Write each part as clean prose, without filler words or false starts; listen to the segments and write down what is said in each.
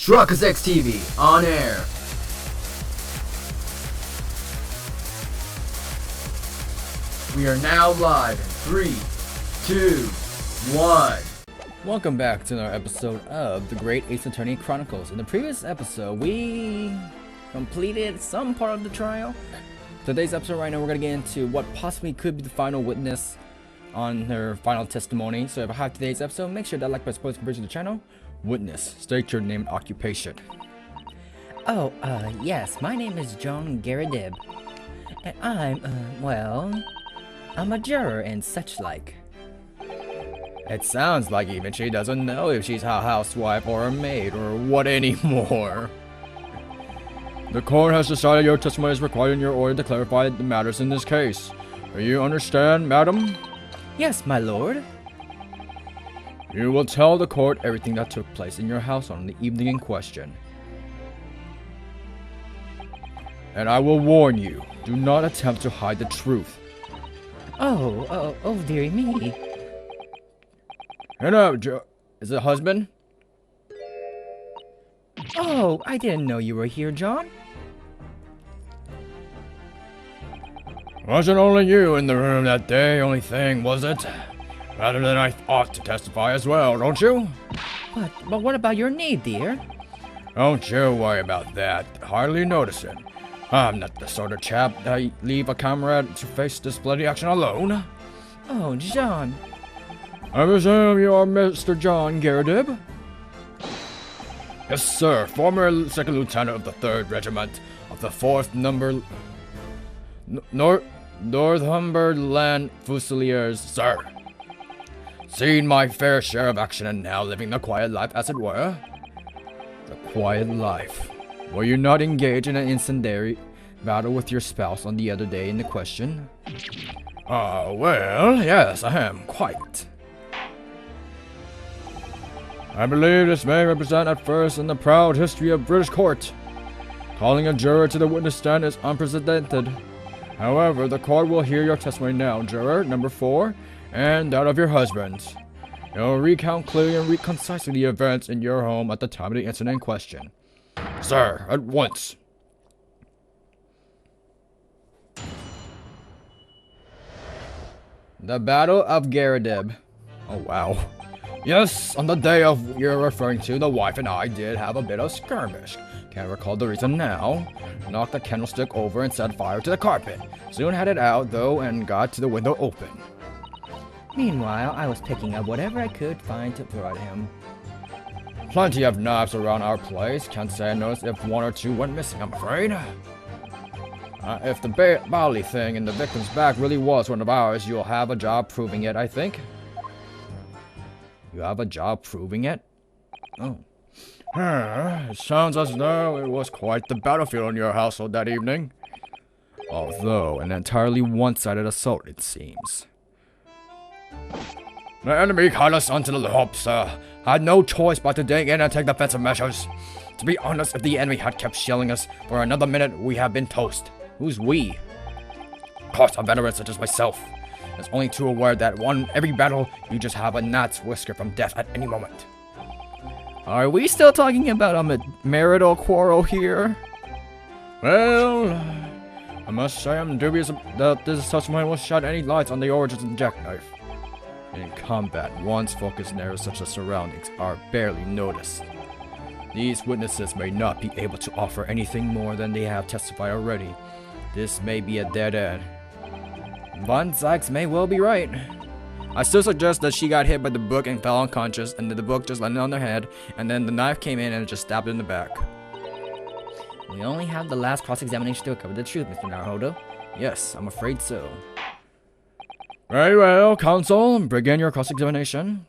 Chronicles TV on air. We are now live in 3, 2, 1. Welcome back to another episode of the Great Ace Attorney Chronicles. In the previous episode, we completed some part of the trial. Today's episode right now, we're going to get into what possibly could be the final witness on her final testimony. So if I have today's episode, make sure that like button is subscribe to the channel. Witness, state your name and occupation. Yes, my name is John Garrideb. And I'm a juror and such like. It sounds like even she doesn't know if she's a housewife or a maid or what anymore. The court has decided your testimony is required in your order to clarify the matters in this case. Do you understand, madam? Yes, my lord. You will tell the court everything that took place in your house on the evening in question. And I will warn you, do not attempt to hide the truth. Oh, dearie me. And is it husband? Oh, I didn't know you were here, John. Wasn't only you in the room that day, only thing, was it? Rather than I ought to testify as well, don't you? But what about your knee, dear? Don't you worry about that. Hardly notice it. I'm not the sort of chap that leave a comrade to face this bloody action alone. Oh, John. I presume you are Mr. John Garrideb? Yes, sir. Former second lieutenant of the 3rd Regiment of the 4th Number... Northumberland Fusiliers, sir. Seen my fair share of action and now living the quiet life, as it were. The quiet life. Were you not engaged in an incendiary battle with your spouse on the other day in the question? Well, yes, I am, quite. I believe this may represent at first in the proud history of British court. Calling a juror to the witness stand is unprecedented. However, the court will hear your testimony now, juror number 4, and that of your husband. You'll recount clearly and concisely the events in your home at the time of the incident in question. Sir, at once. The Battle of Garrideb. Oh, wow. Yes, on the day of you're referring to, the wife and I did have a bit of skirmish. Can't recall the reason now. Knocked the candlestick over and set fire to the carpet. Soon had it out, though, and got to the window open. Meanwhile, I was picking up whatever I could find to throw at him. Plenty of knives around our place. Can't say I noticed if 1 or 2 went missing, I'm afraid. If the bodily thing in the victim's back really was one of ours, you'll have a job proving it, I think. You have a job proving it? Oh. It sounds as though it was quite the battlefield in your household that evening. Although an entirely one-sided assault, it seems. The enemy caught us onto the rope, sir. Had no choice but to dig in and take defensive measures. To be honest, if the enemy had kept shelling us for another minute, we have been toast. Who's we? Of course, a veteran such as myself is only too aware that every battle, you just have a gnat's whisker from death at any moment. Are we still talking about a marital quarrel here? Well, I must say I'm dubious that this testimony will shed any light on the origins of the jackknife. In combat, one's focus and areas such as surroundings are barely noticed. These witnesses may not be able to offer anything more than they have testified already. This may be a dead end. Von Sykes may well be right. I still suggest that she got hit by the book and fell unconscious, and then the book just landed on her head, and then the knife came in and just stabbed her in the back. We only have the last cross-examination to cover the truth, Mr. Naruhodo. Yes, I'm afraid so. Very well, counsel. Begin your cross-examination.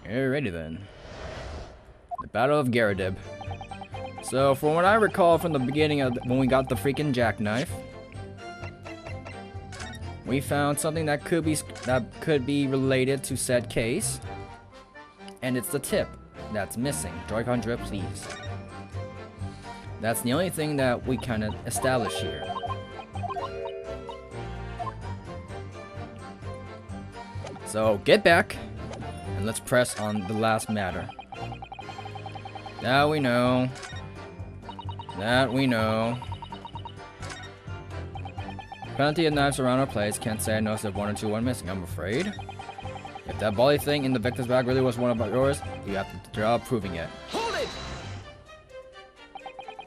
Alrighty then. The Battle of Garrideb. So, from what I recall from the beginning of when we got the freaking jackknife, we found something that could be related to said case, and it's the tip that's missing. Joy-Con drip, please. That's the only thing that we kind of established here. So get back, And let's press on the last matter. Now we know. That we know. Plenty of knives around our place. Can't say I noticed if 1 or 2 went missing, I'm afraid. If that bally thing in the victim's bag really was one of yours, you have the job proving it. Hold it!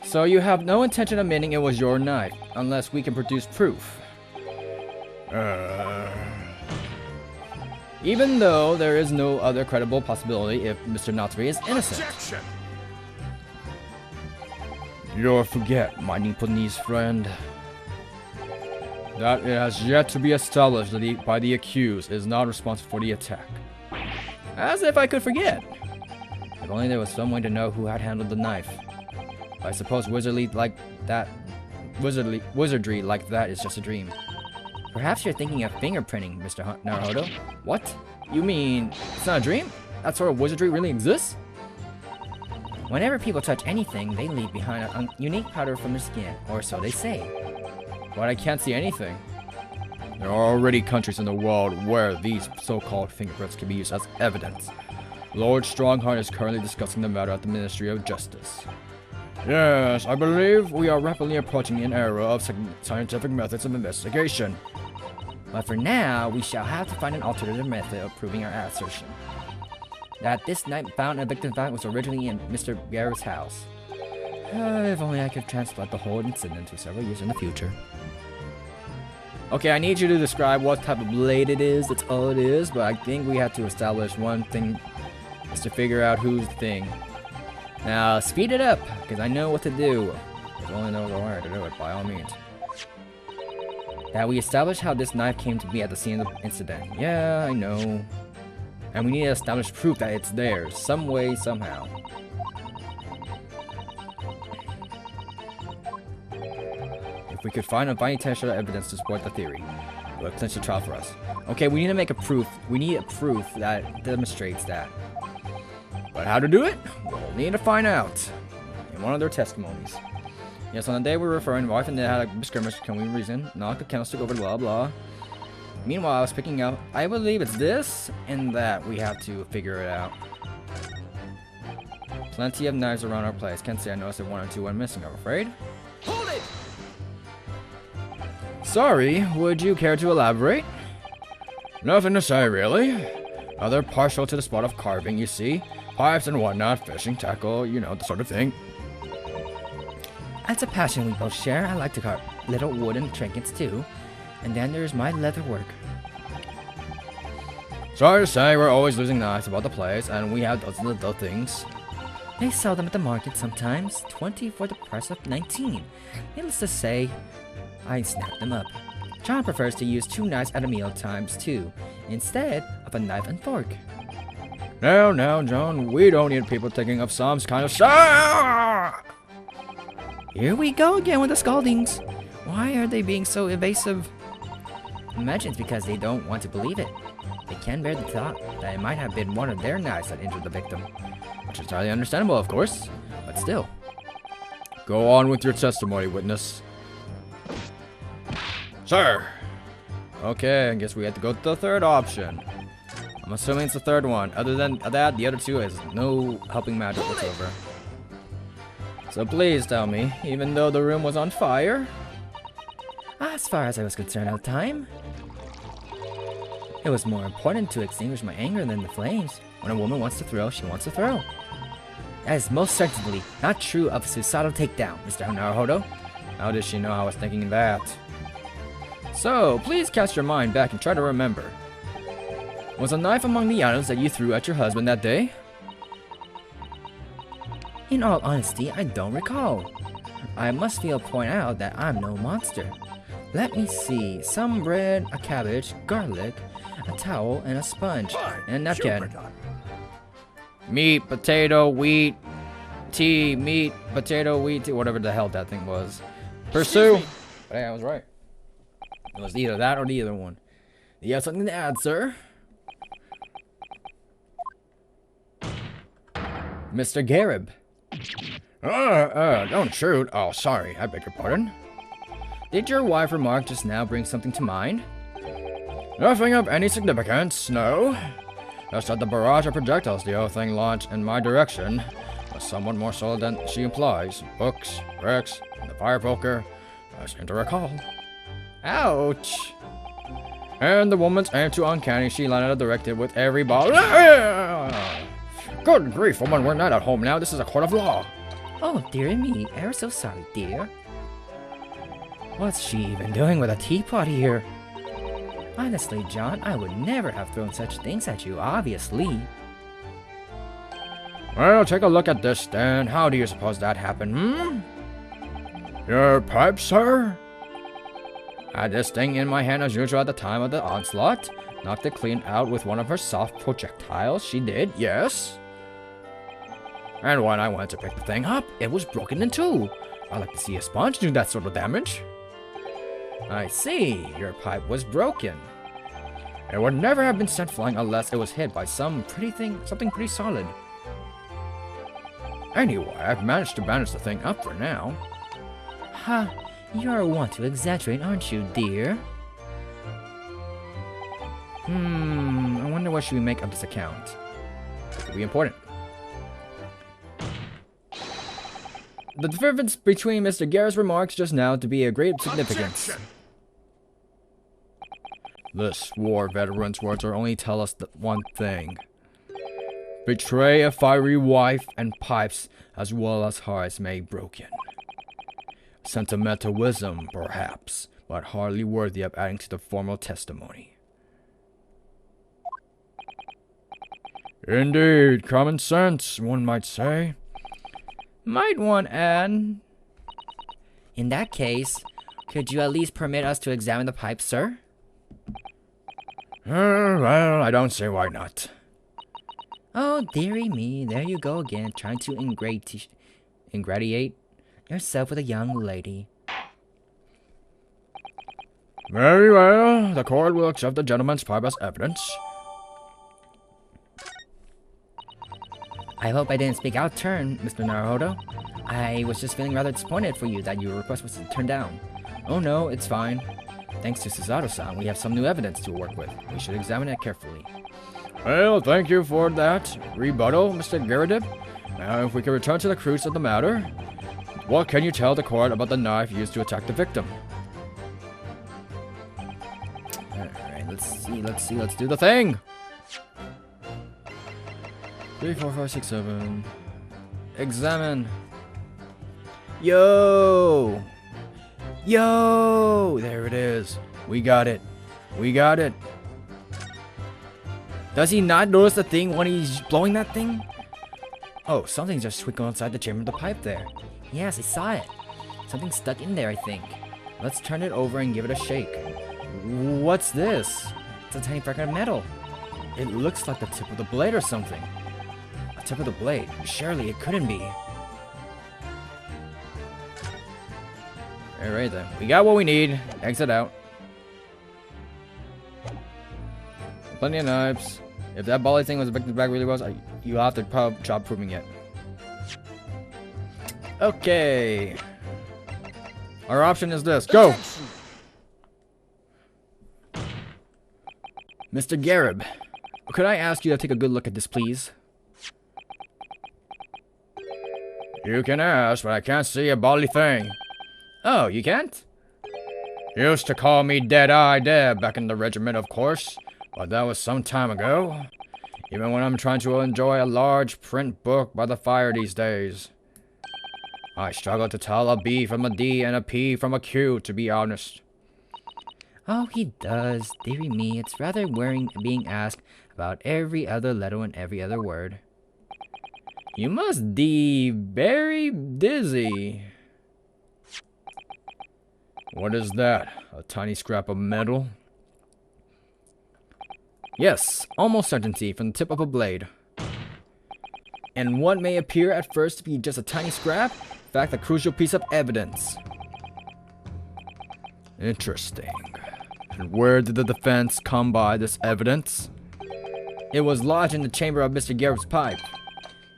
So you have no intention of admitting it was your knife, unless we can produce proof. Even though there is no other credible possibility if Mr. Natsuri is innocent. Objection! You'll forget, my Nipponese friend, that it has yet to be established that he, by the accused, is not responsible for the attack. As if I could forget. If only there was some way to know who had handled the knife. I suppose wizardry like that is just a dream. Perhaps you're thinking of fingerprinting, Mr. Naruhodo. What? You mean it's not a dream? That sort of wizardry really exists? Whenever people touch anything, they leave behind a unique powder from their skin, or so they say. But I can't see anything. There are already countries in the world where these so-called fingerprints can be used as evidence. Lord Strongheart is currently discussing the matter at the Ministry of Justice. Yes, I believe we are rapidly approaching an era of scientific methods of investigation. But for now, we shall have to find an alternative method of proving our assertion. That this knife found in a victim's bag was originally in Mr. Garrideb's house. If only I could transplant the whole incident to several years in the future. Okay, I need you to describe what type of blade it is, that's all it is, but I think we have to establish one thing, is to figure out who's the thing. Now, speed it up, because I know what to do. If only there was a wire to do it, by all means. That we establish how this knife came to be at the scene of the incident. Yeah, I know. And we need to establish proof that it's there, some way, somehow. If we could find a binding textual evidence to support the theory, it would clinch the trial for us. Okay, we need to make a proof. We need a proof that demonstrates that. But how to do it? We'll need to find out. In one of their testimonies. Yes, on the day we were referring, wife and dad had a skirmish, can we reason? Knock the candlestick over, blah blah. Meanwhile, I was picking up, I believe it's this and that. We have to figure it out. Plenty of knives around our place. Can't say I noticed if 1 or 2 went missing, I'm afraid. Hold it! Sorry, would you care to elaborate? Nothing to say, really. Other partial to the spot of carving, you see. Pipes and whatnot, fishing, tackle, you know, the sort of thing. That's a passion we both share. I like to carve little wooden trinkets too. And then there's my leather work. Sorry to say, we're always losing knives about the place, and we have those little things. They sell them at the market sometimes. 20 for the price of 19. Needless to say, I snap them up. John prefers to use 2 knives at a meal times too, instead of a knife and fork. Now, John, we don't need people taking up some kind of stuff. Here we go again with the scaldings. Why are they being so evasive? Imagine it's because they don't want to believe it. They can bear the thought that it might have been one of their knives that injured the victim. Which is entirely understandable, of course, but still. Go on with your testimony, witness. Sir! Okay, I guess we have to go to the third option. I'm assuming it's the third one. Other than that, the other 2 is no helping matter whatsoever. So please tell me, even though the room was on fire? As far as I was concerned at the time, it was more important to extinguish my anger than the flames. When a woman wants to throw, she wants to throw. That is most certainly not true of a suicidal takedown, Mr. Naruhodo. How does she know I was thinking that? So, please cast your mind back and try to remember. Was a knife among the items that you threw at your husband that day? In all honesty, I don't recall. I must point out that I'm no monster. Let me see. Some bread, a cabbage, garlic, a towel, and a sponge, and a napkin. Meat, potato, wheat, tea, meat, potato, wheat, tea, whatever the hell that thing was. Pursue. Hey, I was right. It was either that or the other one. You have something to add, sir? Mr. Garrideb. Don't shoot. Oh, sorry. I beg your pardon. Did your wife remark just now bring something to mind? Nothing of any significance, no. Just that the barrage of projectiles the old thing launched in my direction was somewhat more solid than she implies. Books, bricks, and the fire poker, I seem to recall. Ouch! And the woman's aim too uncanny, she landed directed with every ball. Good grief, woman, we're not at home now. This is a court of law. Oh, dearie me. Ever so sorry, dear. What's she even doing with a teapot here? Honestly, John, I would never have thrown such things at you, obviously. Well, take a look at this, then. How do you suppose that happened, Your pipe, sir? I had this thing in my hand as usual at the time of the onslaught. Knocked it clean out with one of her soft projectiles. She did, yes. And when I went to pick the thing up, it was broken in two. I like to see a sponge do that sort of damage. I see, your pipe was broken. It would never have been sent flying unless it was hit by something pretty solid. Anyway, I've managed to bandage the thing up for now. Ha, you're one to exaggerate, aren't you, dear? I wonder what should we make of this account. It could be important. The difference between Mr. Garrett's remarks just now to be of great significance. This war veteran's words are only tell us one thing. Betray a fiery wife and pipes as well as hearts made broken. Sentimental wisdom, perhaps, but hardly worthy of adding to the formal testimony. Indeed, common sense, one might say. Might one add? In that case, could you at least permit us to examine the pipe, sir? Well, I don't see why not. Oh, dearie me, there you go again, trying to ingratiate yourself with a young lady. Very well, the court will accept the gentleman's pipe as evidence. I hope I didn't speak out of turn, Mr. Naruhodo. I was just feeling rather disappointed for you that your request was turned down. Oh no, it's fine. Thanks to Susato-san, we have some new evidence to work with. We should examine it carefully. Well, thank you for that rebuttal, Mr. Garrideb. Now, if we can return to the crux of the matter, what can you tell the court about the knife used to attack the victim? Alright, let's do the thing! 3, 4, 5, 6, 7. Examine. Yo! Yo! There it is. We got it. We got it. Does he not notice the thing when he's blowing that thing? Oh, something's just twinkling inside the chamber of the pipe there. Yes, I saw it. Something stuck in there, I think. Let's turn it over and give it a shake. What's this? It's a tiny fragment of metal. It looks like the tip of the blade or something. A tip of the blade? Surely it couldn't be. Alright then. We got what we need. Exit out. Plenty of knives. If that volley thing was affected back really well, you'll have to probably job proving it. Okay. Our option is this. Go! Mr. Garrideb, could I ask you to take a good look at this, please? You can ask, but I can't see a bodily thing. Oh, you can't? Used to call me Dead-Eye Deb back in the regiment, of course. But that was some time ago. Even when I'm trying to enjoy a large print book by the fire these days. I struggle to tell a B from a D and a P from a Q, to be honest. Oh, he does. Dearie me, it's rather wearing being asked about every other letter and every other word. You must be very dizzy. What is that? A tiny scrap of metal? Yes, almost certainty from the tip of a blade. And what may appear at first to be just a tiny scrap, in fact a crucial piece of evidence. Interesting. And where did the defense come by this evidence? It was lodged in the chamber of Mr. Garrett's pipe.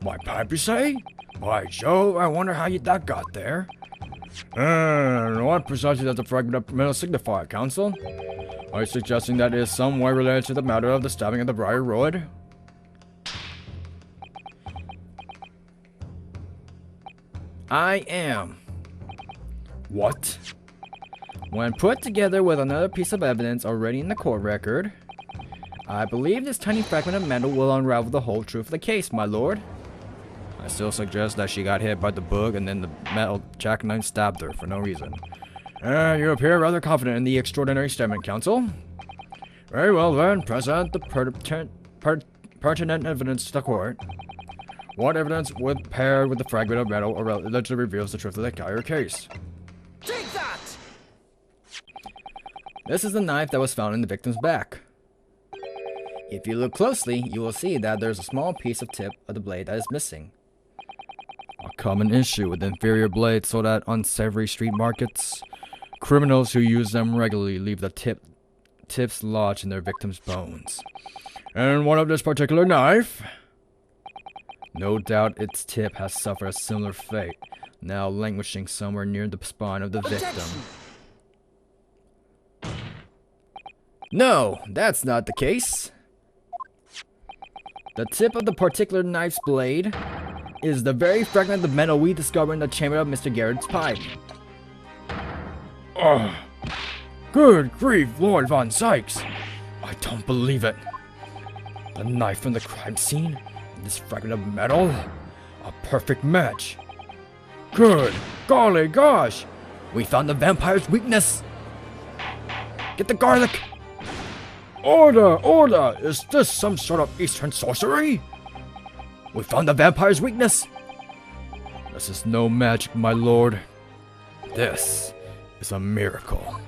My pipe, you say? By Jove, I wonder how that got there. What precisely does the fragment of metal signify, Counsel? Are you suggesting that it is some way related to the matter of the stabbing of the Briar Road? I am. What? When put together with another piece of evidence already in the court record, I believe this tiny fragment of metal will unravel the whole truth of the case, my lord. I still suggest that she got hit by the book and then the metal jackknife stabbed her for no reason. You appear rather confident in the extraordinary statement, counsel. Very well then, present the pertinent evidence to the court. What evidence, when paired with the fragment of metal, allegedly reveals the truth of the entire case? Take that! This is the knife that was found in the victim's back. If you look closely, you will see that there's a small piece of tip of the blade that is missing. A common issue with inferior blades sold at unsavory street markets. Criminals who use them regularly leave the tips lodged in their victims' bones. And one of this particular knife? No doubt its tip has suffered a similar fate, now languishing somewhere near the spine of the victim. No, that's not the case. The tip of the particular knife's blade is the very fragment of metal we discovered in the chamber of Mr. Garrideb's pipe. Oh, good grief, Lord Von Sykes! I don't believe it. The knife from the crime scene and this fragment of metal? A perfect match. Good golly gosh! We found the vampire's weakness! Get the garlic! Order! Order! Is this some sort of Eastern sorcery? We found the vampire's weakness! This is no magic, my lord. This is a miracle.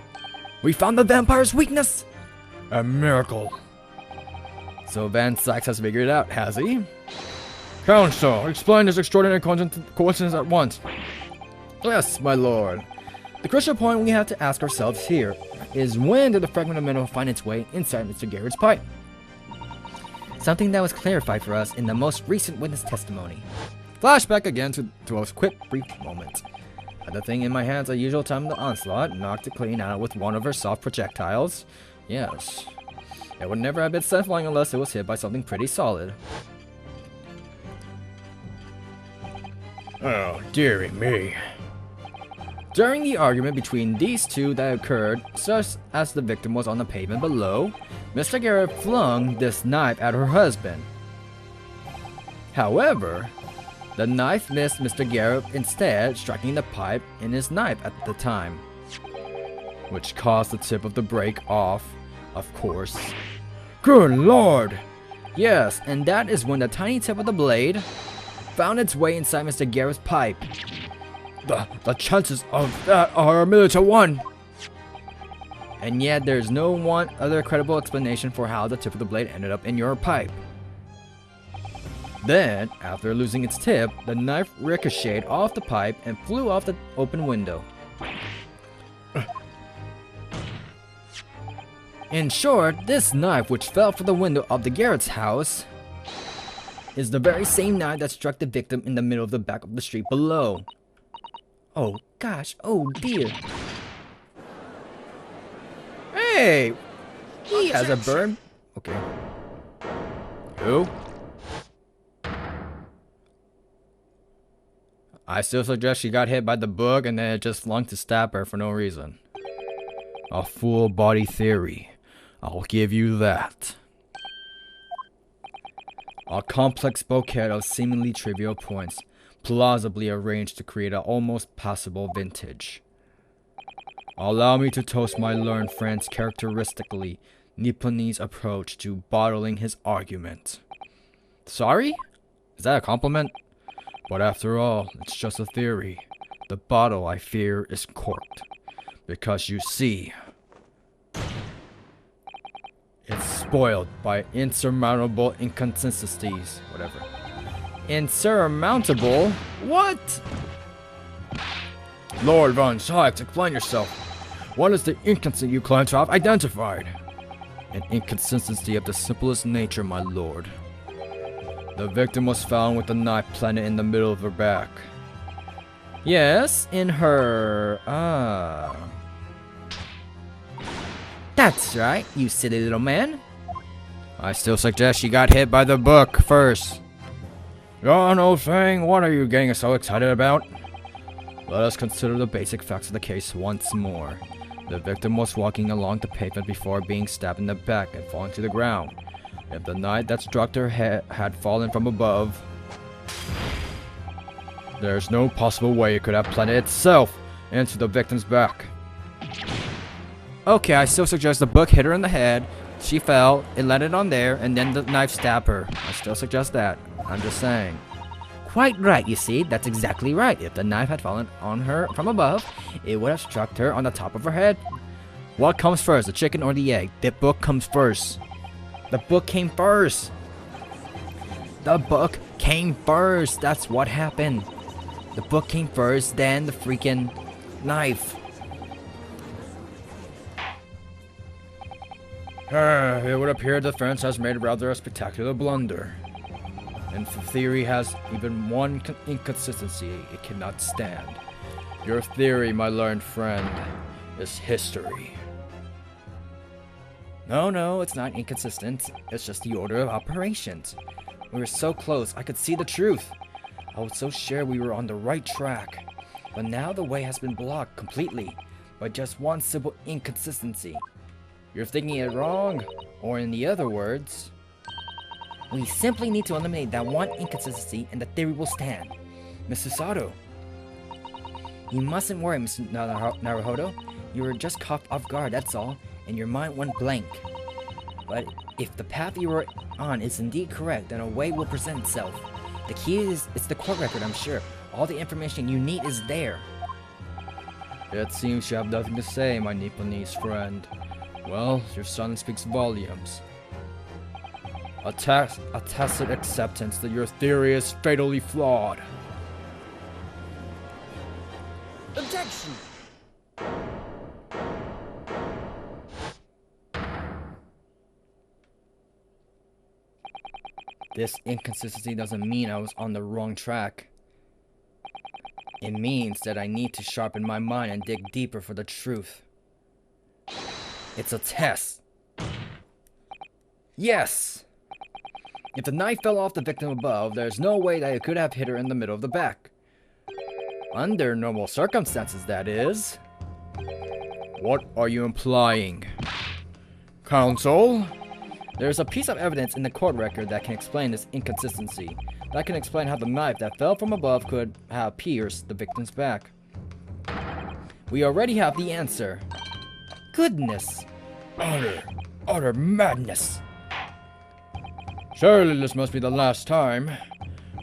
We found the vampire's weakness! A miracle. So Van Sykes has figured it out, has he? Counsel, explain this extraordinary coincidence at once. Yes, my lord. The crucial point we have to ask ourselves here is, when did the fragment of metal find its way inside Mr. Garrideb's pipe? Something that was clarified for us in the most recent witness testimony. Flashback again to a quick, brief moment. Had the thing in my hands at usual time of the onslaught, knocked it clean out with one of her soft projectiles. Yes. It would never have been sent flying unless it was hit by something pretty solid. Oh, dearie me. During the argument between these two that occurred, just as the victim was on the pavement below, Mr. Garrideb flung this knife at her husband. However, the knife missed Mr. Garrideb, instead striking the pipe in his knife at the time, which caused the tip of the break off, of course. Good lord! Yes, and that is when the tiny tip of the blade found its way inside Mr. Garrideb's pipe. The chances of that are 1,000,000 to 1. And yet there's no one other credible explanation for how the tip of the blade ended up in your pipe. Then, after losing its tip, the knife ricocheted off the pipe and flew off the open window. In short, this knife, which fell from the window of the Garrideb's house, is the very same knife that struck the victim in the middle of the back of the street below. Oh gosh, oh dear. Hey! He has a burn. Okay. Who? I still suggest she got hit by the book and then it just flung to stab her for no reason. A full body theory. I'll give you that. A complex bouquet of seemingly trivial points, plausibly arranged to create an almost passable vintage. Allow me to toast my learned friend's characteristically Nipponese approach to bottling his argument. Sorry? Is that a compliment? But after all, it's just a theory. The bottle, I fear, is corked. Because you see, it's spoiled by insurmountable inconsistencies. Whatever. Insurmountable? What? Lord Von Sykes, explain yourself. What is the inconsistency you claim to have identified? An inconsistency of the simplest nature, my lord. The victim was found with a knife planted in the middle of her back. Yes, in her... That's right, you silly little man. I still suggest she got hit by the book first. Go on, old thing, what are you getting so excited about? Let us consider the basic facts of the case once more. The victim was walking along the pavement before being stabbed in the back and falling to the ground. If the knife that struck her head had fallen from above, there's no possible way it could have planted itself into the victim's back. Okay, I still suggest the book hit her in the head, she fell, it landed on there, and then the knife stabbed her. I still suggest that. I'm just saying. Quite right, you see, that's exactly right. If the knife had fallen on her from above, it would have struck her on the top of her head. What comes first, the chicken or the egg? The book comes first. The book came first. The book came first. That's what happened. The book came first, then the freaking knife. It would appear the defense has made rather a spectacular blunder. And the theory has even one inconsistency it cannot stand. Your theory, my learned friend, is history. No, it's not inconsistent. It's just the order of operations. We were so close, I could see the truth. I was so sure we were on the right track. But now the way has been blocked completely by just one simple inconsistency. You're thinking it wrong, or in the other words, we simply need to eliminate that one inconsistency and the theory will stand. Mr. Sato. You mustn't worry, Mr. Naruhodo. You were just caught off guard, that's all, and your mind went blank. But if the path you were on is indeed correct, then a way will present itself. The key is, it's the court record, I'm sure. All the information you need is there. It seems you have nothing to say, my Nipponese friend. Well, your silence speaks volumes. A tacit acceptance that your theory is fatally flawed. Objection! This inconsistency doesn't mean I was on the wrong track. It means that I need to sharpen my mind and dig deeper for the truth. It's a test. Yes! If the knife fell off the victim above, there's no way that it could have hit her in the middle of the back. Under normal circumstances, that is. What are you implying? Counsel? There's a piece of evidence in the court record that can explain this inconsistency. That can explain how the knife that fell from above could have pierced the victim's back. We already have the answer. Goodness. Utter madness. Surely this must be the last time.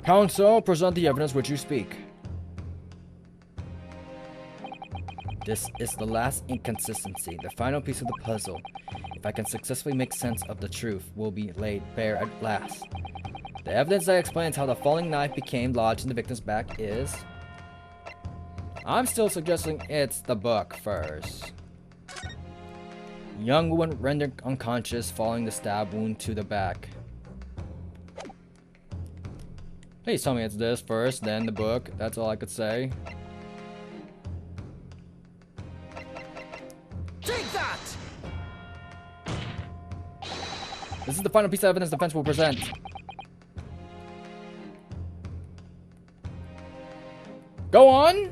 Counsel, present the evidence which you speak. This is the last inconsistency, the final piece of the puzzle. If I can successfully make sense of the truth, will be laid bare at last. The evidence that explains how the falling knife became lodged in the victim's back is... I'm still suggesting it's the book first. Young woman rendered unconscious following the stab wound to the back. Please tell me it's this first, then the book. That's all I could say. Take that! This is the final piece of evidence the defense will present. Go on!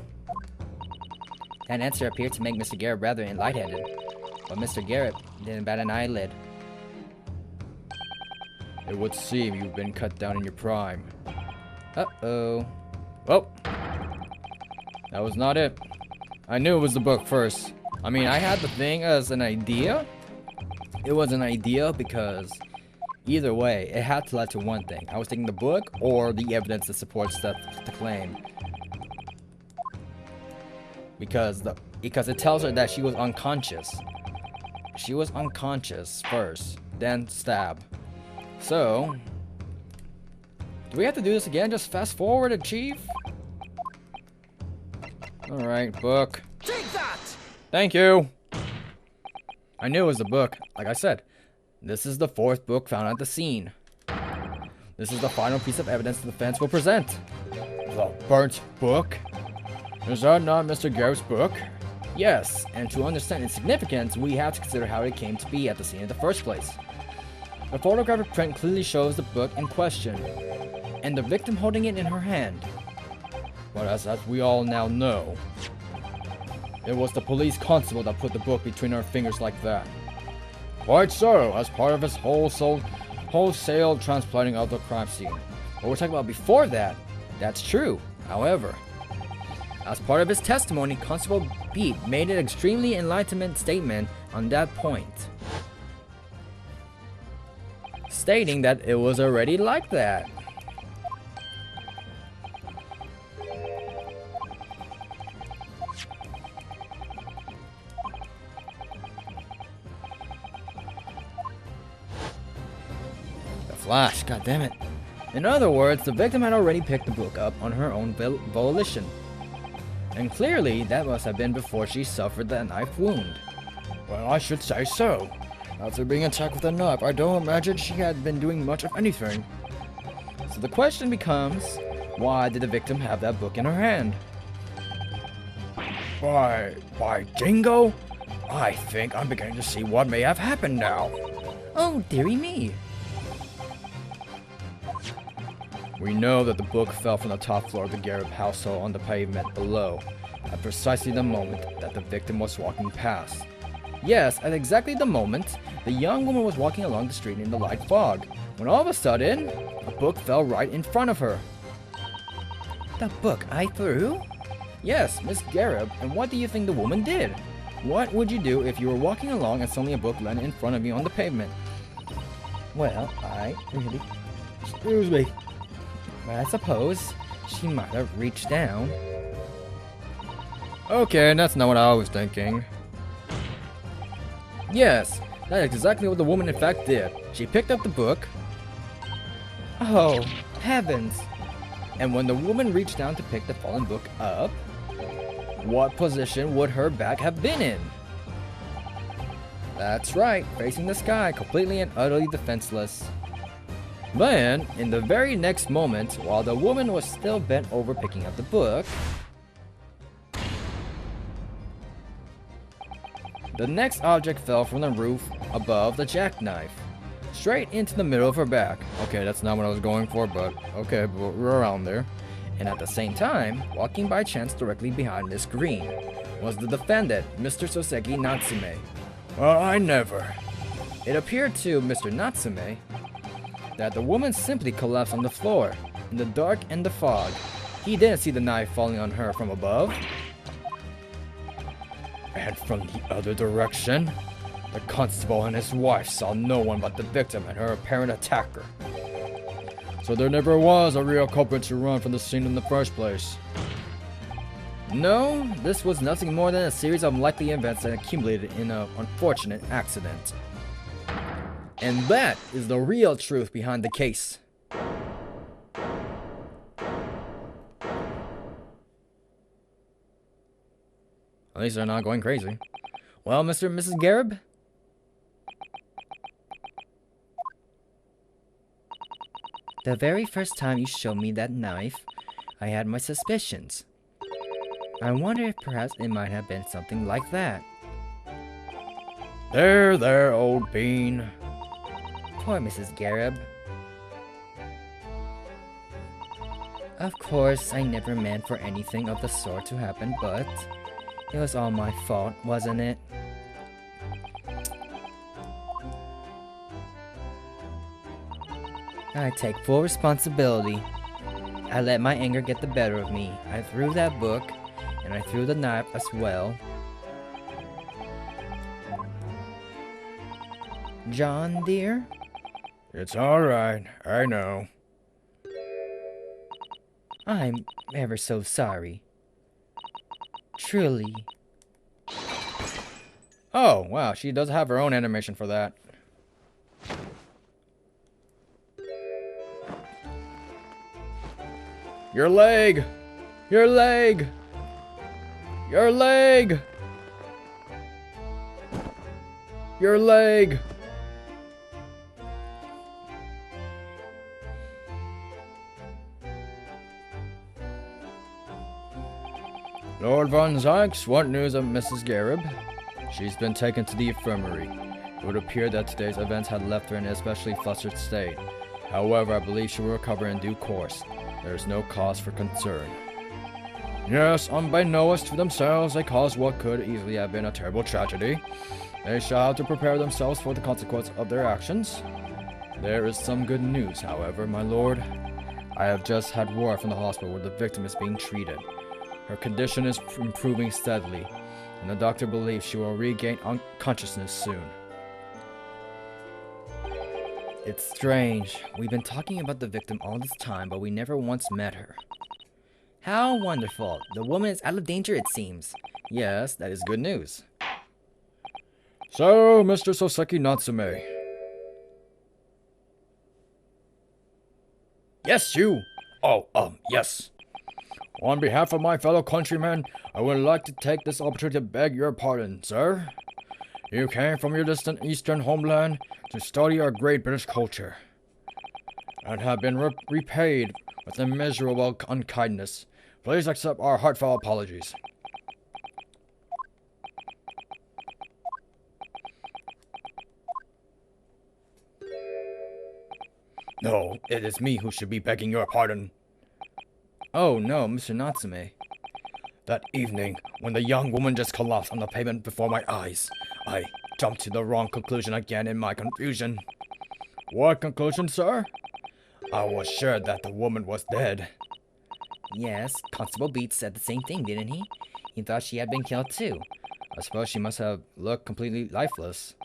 That answer appeared to make Mr. Garrett rather lightheaded, but Mr. Garrett didn't bat an eyelid. It would seem you've been cut down in your prime. Uh-oh. Well, that was not it. I knew it was the book first. I mean, I had the thing as an idea. It was an idea because either way, it had to lead to one thing. I was thinking the book or the evidence that supports the claim. Because it tells her that she was unconscious. She was unconscious first, then stab. So, do we have to do this again? Just fast forward it, Chief? Alright, book. Take that! Thank you! I knew it was the book. Like I said, this is the fourth book found at the scene. This is the final piece of evidence the defense will present. The burnt book? Is that not Mr. Garrett's book? Yes, and to understand its significance, we have to consider how it came to be at the scene in the first place. The photographic print clearly shows the book in question, and the victim holding it in her hand. But as we all now know, it was the police constable that put the book between our fingers like that. Quite so, as part of his wholesale transplanting of the crime scene. What we're talking about before that, that's true. However, as part of his testimony, Constable Beat made an extremely enlightenment statement on that point, stating that it was already like that. The Flash, goddammit. In other words, the victim had already picked the book up on her own volition. And clearly, that must have been before she suffered that knife wound. Well, I should say so. After being attacked with a knife, I don't imagine she had been doing much of anything. So the question becomes, why did the victim have that book in her hand? By Jingo? I think I'm beginning to see what may have happened now. Oh, dearie me. We know that the book fell from the top floor of the Garrideb household on the pavement below, at precisely the moment that the victim was walking past. Yes, at exactly the moment, the young woman was walking along the street in the light fog, when all of a sudden, the book fell right in front of her. The book I threw? Yes, Miss Garrideb, and what do you think the woman did? What would you do if you were walking along and suddenly a book landed in front of you on the pavement? Well, I really... Excuse me. But I suppose she might have reached down. Okay, that's not what I was thinking. Yes, that is exactly what the woman in fact did. She picked up the book. Oh, heavens. And when the woman reached down to pick the fallen book up, what position would her back have been in? That's right, facing the sky, completely and utterly defenseless. Then, in the very next moment, while the woman was still bent over picking up the book, the next object fell from the roof above the jackknife, straight into the middle of her back. Okay, that's not what I was going for, but okay, we're around there. And at the same time, walking by chance directly behind Miss Green, was the defendant, Mr. Soseki Natsume. Well, I never. It appeared to Mr. Natsume that the woman simply collapsed on the floor, in the dark and the fog. He didn't see the knife falling on her from above. And from the other direction, the constable and his wife saw no one but the victim and her apparent attacker. So there never was a real culprit to run from the scene in the first place. No, this was nothing more than a series of likely events that accumulated in an unfortunate accident. And that is the real truth behind the case. At least they're not going crazy. Well, Mr. and Mrs. Garrideb? The very first time you showed me that knife, I had my suspicions. I wonder if perhaps it might have been something like that. There, old bean. Poor Mrs. Garrideb. Of course, I never meant for anything of the sort to happen, but it was all my fault, wasn't it? I take full responsibility. I let my anger get the better of me. I threw that book, and I threw the knife as well. John, dear? It's alright, I know. I'm ever so sorry. Truly. Oh, wow, she does have her own animation for that. Your leg! Your leg! Your leg! Your leg! Lord Von Zykes, what news of Mrs. Garrideb? She's been taken to the infirmary. It would appear that today's events had left her in an especially flustered state. However, I believe she will recover in due course. There is no cause for concern. Yes, unbeknownst to themselves, they caused what could easily have been a terrible tragedy. They shall have to prepare themselves for the consequence of their actions. There is some good news, however, my lord. I have just had word from the hospital where the victim is being treated. Her condition is improving steadily, and the doctor believes she will regain consciousness soon. It's strange. We've been talking about the victim all this time, but we never once met her. How wonderful. The woman is out of danger, it seems. Yes, that is good news. So, Mr. Soseki Natsume. Yes, you! Yes. On behalf of my fellow countrymen, I would like to take this opportunity to beg your pardon, sir. You came from your distant eastern homeland to study our great British culture, and have been repaid with immeasurable unkindness. Please accept our heartfelt apologies. No, it is me who should be begging your pardon. Oh no, Mr. Natsume. That evening, when the young woman just collapsed on the pavement before my eyes, I jumped to the wrong conclusion again in my confusion. What conclusion, sir? I was sure that the woman was dead. Yes, Constable Beats said the same thing, didn't he? He thought she had been killed too. I suppose she must have looked completely lifeless.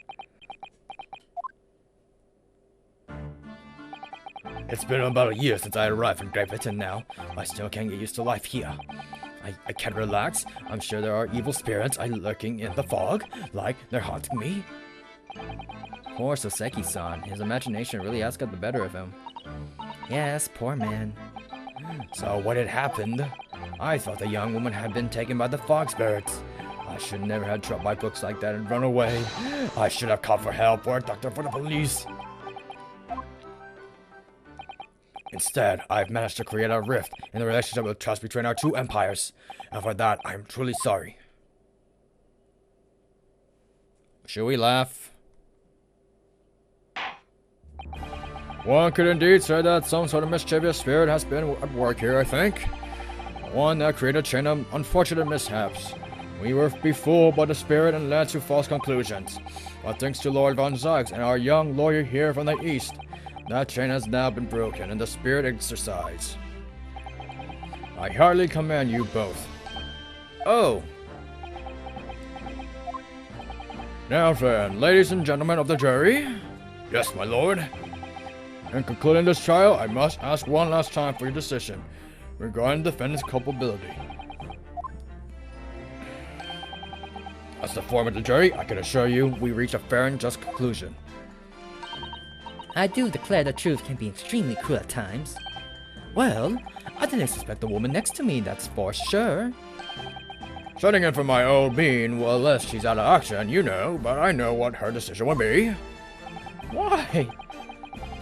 It's been about a year since I arrived in Great Britain now. I still can't get used to life here. I can't relax. I'm sure there are evil spirits lurking in the fog, like they're haunting me. Poor Soseki-san. His imagination really has got the better of him. Yes, poor man. So what had happened? I thought the young woman had been taken by the fog spirits. I should never have dropped my books like that and run away. I should have called for help or a doctor for the police. Instead, I've managed to create a rift in the relationship of trust between our two empires, and for that, I'm truly sorry. Should we laugh? One could indeed say that some sort of mischievous spirit has been at work here, I think. One that created a chain of unfortunate mishaps. We were befooled by the spirit and led to false conclusions. But thanks to Lord Von Zyggs and our young lawyer here from the east, that chain has now been broken and the spirit exorcised. I heartily commend you both. Oh! Now then, ladies and gentlemen of the jury. Yes, my lord. In concluding this trial, I must ask one last time for your decision regarding the defendant's culpability. As the foreman of the jury, I can assure you we reach a fair and just conclusion. I do declare the truth can be extremely cruel at times. Well, I didn't suspect the woman next to me, that's for sure. Setting in for my old bean, well, unless she's out of action, you know, but I know what her decision would be. Why?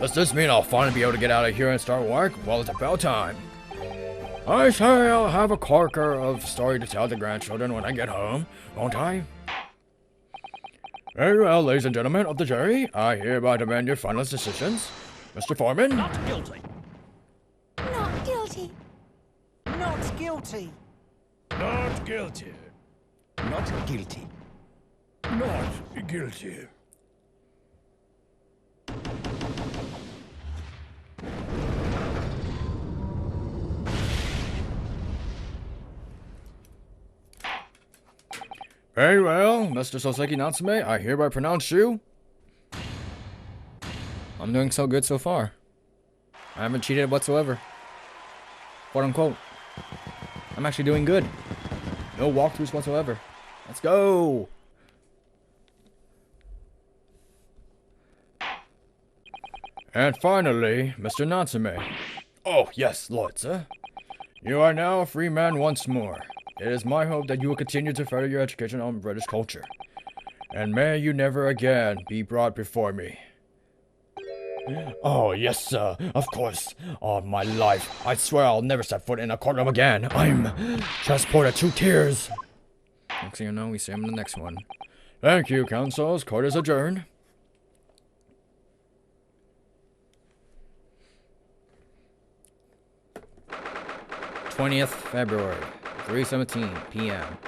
Does this mean I'll finally be able to get out of here and start work? Well, it's about time. I say I'll have a corker of story to tell the grandchildren when I get home, won't I? Very well, ladies and gentlemen of the jury, I hereby demand your final decisions. Mr. Foreman? Not guilty. Not guilty. Not guilty. Not guilty. Not guilty. Not guilty. Very well, Mr. Soseki Natsume, I hereby pronounce you. I'm doing so good so far. I haven't cheated whatsoever. Quote unquote. I'm actually doing good. No walkthroughs whatsoever. Let's go! And finally, Mr. Natsume. Oh, yes, Lord, sir. You are now a free man once more. It is my hope that you will continue to further your education on British culture. And may you never again be brought before me. Oh, yes, sir. Of course. All my life. I swear I'll never set foot in a courtroom again. I'm transported to tears. Next thing you know, we see him in the next one. Thank you, counsels. Court is adjourned. '20th February. 3:17 p.m.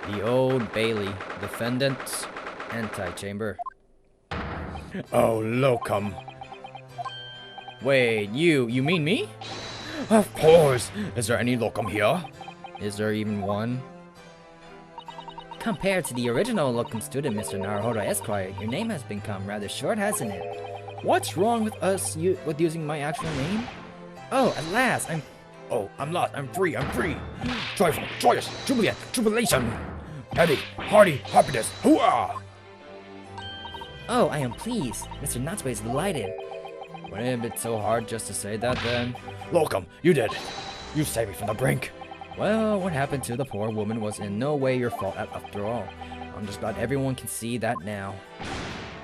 The Old Bailey, Defendant's Antechamber. Oh, locum. Wait, you mean me? Of course. Is there any locum here? Is there even one? Compared to the original locum student, Mr. Naruhodo Esquire, your name has become rather short, hasn't it? What's wrong with with using my actual name? Oh, at last, I'm lost. I'm free. Joyful, joyous, jubilant, jubilation. Heavy, hearty, happiness. Hooah! Oh, I am pleased. Mr. Natsue is delighted. Wouldn't it have been so hard just to say that then? Locum, you did it. You saved me from the brink. Well, what happened to the poor woman was in no way your fault after all. I'm just glad everyone can see that now.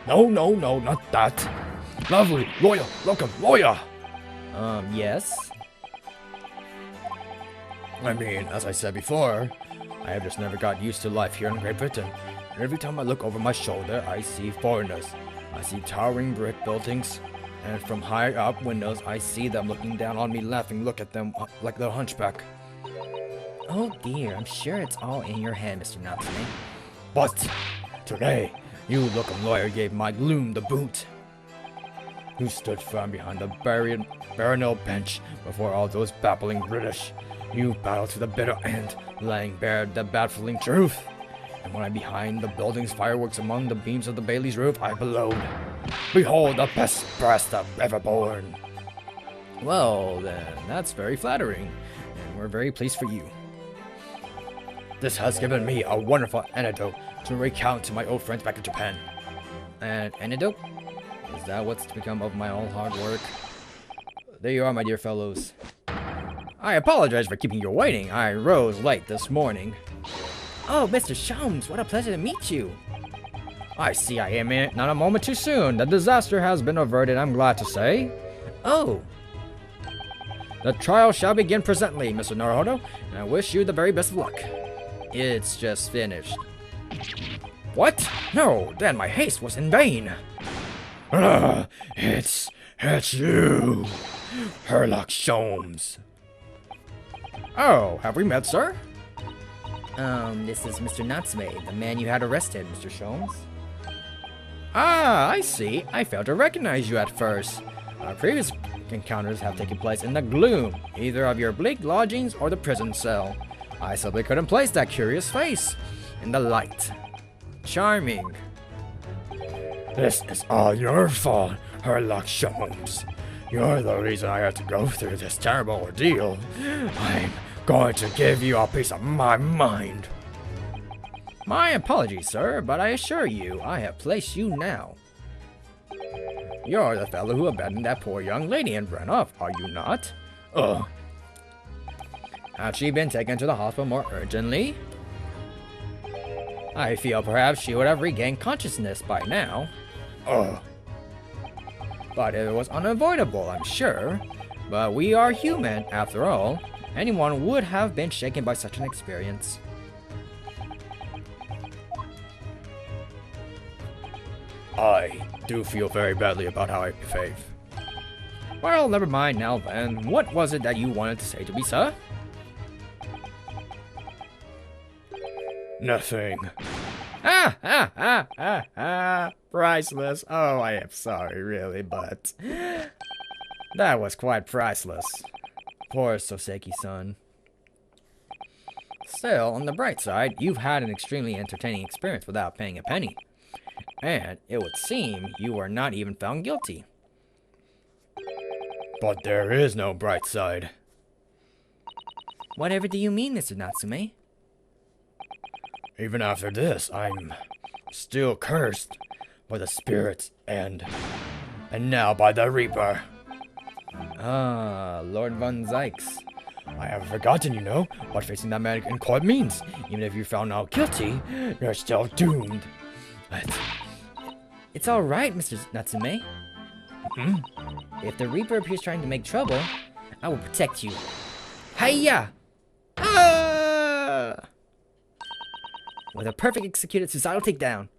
No, not that. Lovely, loyal, locum, lawyer. Yes? I mean, as I said before, I have just never got used to life here in Great Britain. And every time I look over my shoulder, I see foreigners. I see towering brick buildings. And from high up windows, I see them looking down on me, laughing. Look at them like they're hunchback. Oh dear, I'm sure it's all in your head, Mr. Natsume. But today, you locum lawyer gave my gloom the boot. You stood firm behind the baronial bench before all those babbling British. You battled to the bitter end, laying bare the baffling truth. And when I'm behind the building's fireworks among the beams of the Bailey's roof, I bellowed, "Behold the best breast I've ever borne." Well, then, that's very flattering, and we're very pleased for you. This has given me a wonderful anecdote to recount to my old friends back in Japan. An antidote? Is that what's to become of my all hard work? There you are, my dear fellows. I apologize for keeping you waiting. I rose late this morning. Oh, Mr. Sholmes, what a pleasure to meet you. I see I am in not a moment too soon. The disaster has been averted, I'm glad to say. Oh. The trial shall begin presently, Mr. Naruhodo, and I wish you the very best of luck. It's just finished. What? No, then my haste was in vain. It's you, Herlock Sholmes. Oh, have we met, sir? This is Mr. Natsume, the man you had arrested, Mr. Sholmes. Ah, I see. I failed to recognize you at first. Our previous encounters have taken place in the gloom, either of your bleak lodgings or the prison cell. I simply couldn't place that curious face in the light. Charming. This is all your fault, Herlock Sholmes. You're the reason I had to go through this terrible ordeal. I'm going to give you a piece of my mind. My apologies, sir, but I assure you, I have placed you now. You're the fellow who abandoned that poor young lady and ran off, are you not? Ugh. Had she been taken to the hospital more urgently? I feel perhaps she would have regained consciousness by now. Ugh. But it was unavoidable, I'm sure. But we are human, after all. Anyone would have been shaken by such an experience. I do feel very badly about how I behave. Well, never mind now then. What was it that you wanted to say to me, sir? Nothing. Priceless. Oh, I am sorry, really, but that was quite priceless. Poor Soseki-san. Still, on the bright side, you've had an extremely entertaining experience without paying a penny. And it would seem you were not even found guilty. But there is no bright side. Whatever do you mean, Mr. Natsume? Even after this, I'm still cursed by the spirits and now by the Reaper. Ah, Lord Von Zykes. I haven't forgotten, you know, what facing that man in court means. Even if you're found out guilty, you're still doomed. It's all right, Mr. Natsume. If the Reaper appears trying to make trouble, I will protect you. Hiya! Ah! With a perfect executed suicidal takedown.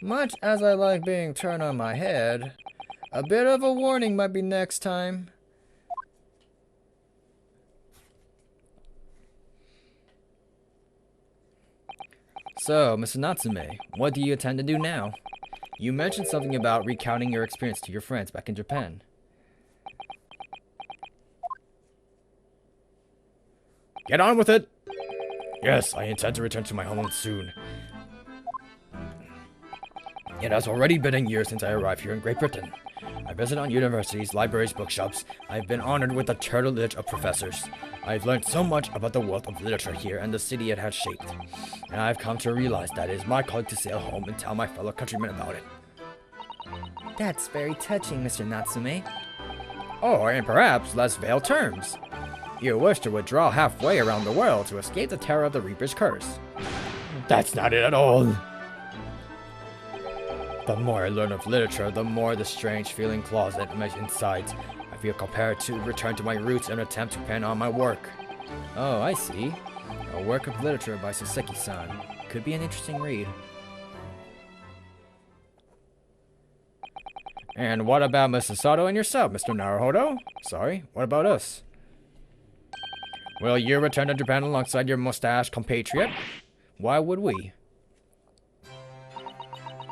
Much as I like being turned on my head, a bit of a warning might be next time. So, Mr. Natsume, what do you intend to do now? You mentioned something about recounting your experience to your friends back in Japan. Get on with it! Yes, I intend to return to my homeland soon. It has already been a year since I arrived here in Great Britain. I visit on universities, libraries, bookshops. I've been honored with the tutelage of professors. I've learned so much about the wealth of literature here and the city it has shaped. And I've come to realize that it is my calling to sail home and tell my fellow countrymen about it. That's very touching, Mr. Natsume. Or, in perhaps less veiled terms, you wish to withdraw halfway around the world to escape the terror of the Reaper's curse. That's not it at all. The more I learn of literature, the more the strange feeling claws at my insides. I feel compelled to return to my roots and attempt to pen on my work. Oh, I see. A work of literature by Soseki-san. Could be an interesting read. And what about Mrs. Sato and yourself, Mr. Naruhodo? Sorry, what about us? Will you return to Japan alongside your mustached compatriot? Why would we?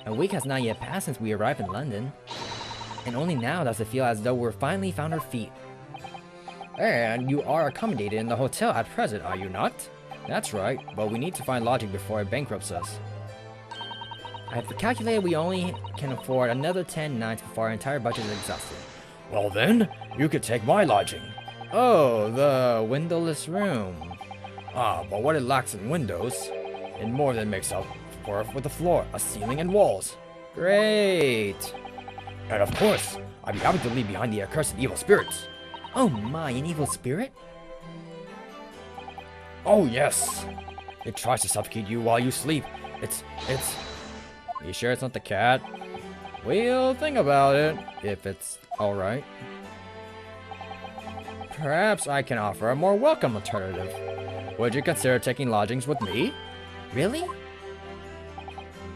A week has not yet passed since we arrived in London. And only now does it feel as though we're finally found our feet. And you are accommodated in the hotel at present, are you not? That's right, but we need to find lodging before it bankrupts us. I've calculated we only can afford another 10 nights before our entire budget is exhausted. Well then, you could take my lodging. Oh, the windowless room. Ah, but what it lacks in windows, it more than makes up for with the floor, a ceiling, and walls. Great! And of course, I'd be happy to leave behind the accursed evil spirits. Oh my, an evil spirit? Oh yes! It tries to suffocate you while you sleep. It's... You sure it's not the cat? We'll think about it, if it's alright. Perhaps I can offer a more welcome alternative. Would you consider taking lodgings with me? Really?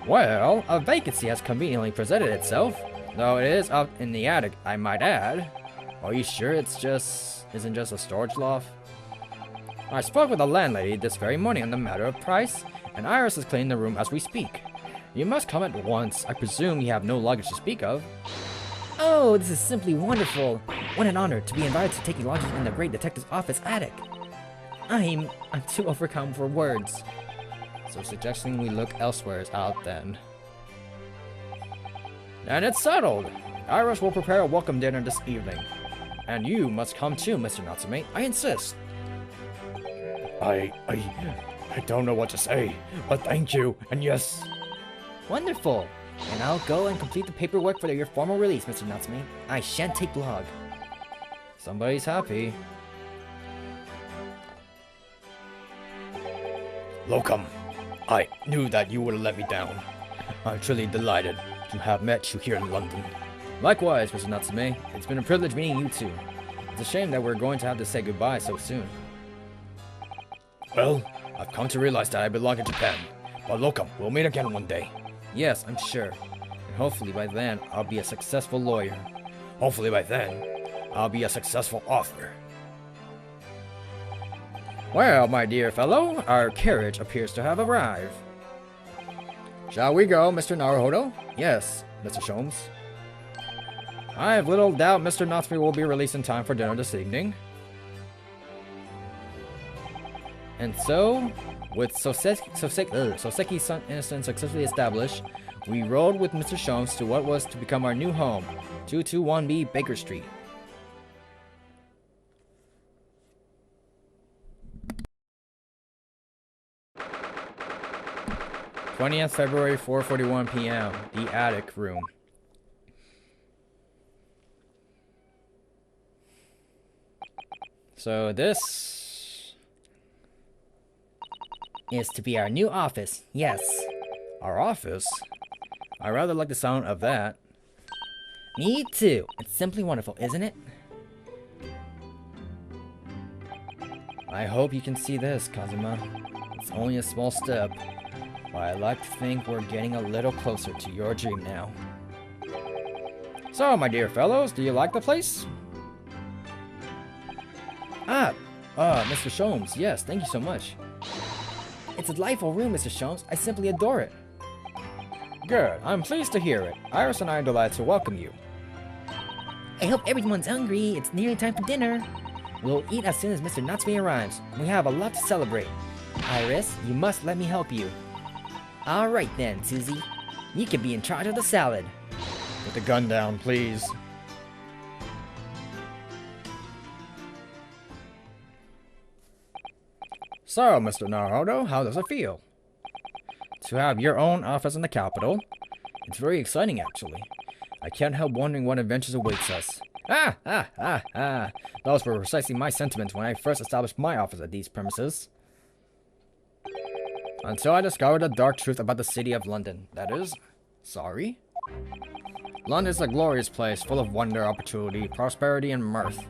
Well, a vacancy has conveniently presented itself, though it is up in the attic, I might add. Are you sure isn't just a storage loft? I spoke with the landlady this very morning on the matter of price, and Iris is cleaning the room as we speak. You must come at once. I presume you have no luggage to speak of. Oh, this is simply wonderful. What an honor to be invited to take lodgings in the great detective's office attic. I'm too overcome for words. So suggesting we look elsewhere is out then. And it's settled. Iris will prepare a welcome dinner this evening. And you must come too, Mr. Natsume. I insist. I don't know what to say, but thank you, and yes. Wonderful. And I'll go and complete the paperwork for your formal release, Mr. Natsume. I shan't take log. Somebody's happy. Locum, I knew that you would let me down. I'm truly delighted to have met you here in London. Likewise, Mr. Natsume. It's been a privilege meeting you two. It's a shame that we're going to have to say goodbye so soon. Well, I've come to realize that I belong in Japan. But Locum, we'll meet again one day. Yes, I'm sure. And hopefully by then, I'll be a successful lawyer. Hopefully by then, I'll be a successful author. Well, my dear fellow, our carriage appears to have arrived. Shall we go, Mr. Naruhodo? Yes, Mr. Sholmes. I have little doubt Mr. Natsume will be released in time for dinner this evening. And so, with Soseki's innocence successfully established, we rode with Mr. Sholmes to what was to become our new home, 221B Baker Street. February 20th, 4:41 p.m. The attic room. So this is to be our new office. Yes. Our office? I rather like the sound of that. Me too. It's simply wonderful, isn't it? I hope you can see this, Kazuma. It's only a small step, but I like to think we're getting a little closer to your dream now. So, my dear fellows, do you like the place? Mr. Sholmes, yes, thank you so much. It's a delightful room, Mr. Sholmes. I simply adore it. Good. I'm pleased to hear it. Iris and I are delighted to welcome you. I hope everyone's hungry. It's nearly time for dinner. We'll eat as soon as Mr. Nutsby arrives. We have a lot to celebrate. Iris, you must let me help you. Alright then, Susie. You can be in charge of the salad. Put the gun down, please. So, Mr. Naruto, how does it feel? To have your own office in the capital? It's very exciting, actually. I can't help wondering what adventures awaits us. Those were precisely my sentiments when I first established my office at these premises. Until I discovered the dark truth about the city of London. That is, sorry. London is a glorious place, full of wonder, opportunity, prosperity, and mirth.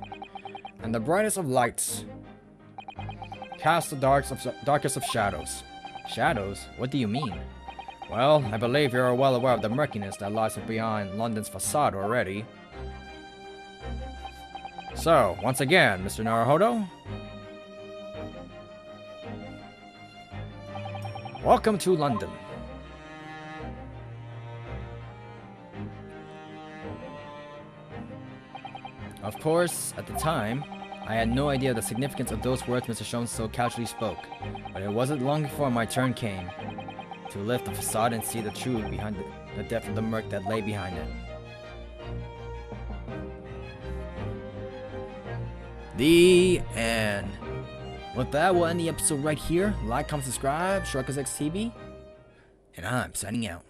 And the brightest of lights cast the darkest of shadows. Shadows? What do you mean? Well, I believe you are well aware of the murkiness that lies behind London's facade already. So, once again, Mr. Naruhodo, welcome to London. Of course, at the time, I had no idea the significance of those words Mr. Sholmes so casually spoke, but it wasn't long before my turn came to lift the facade and see the truth behind the depth of the murk that lay behind it. The end. With that, we'll end the episode right here. Like, comment, subscribe, Chronicles TV, and I'm signing out.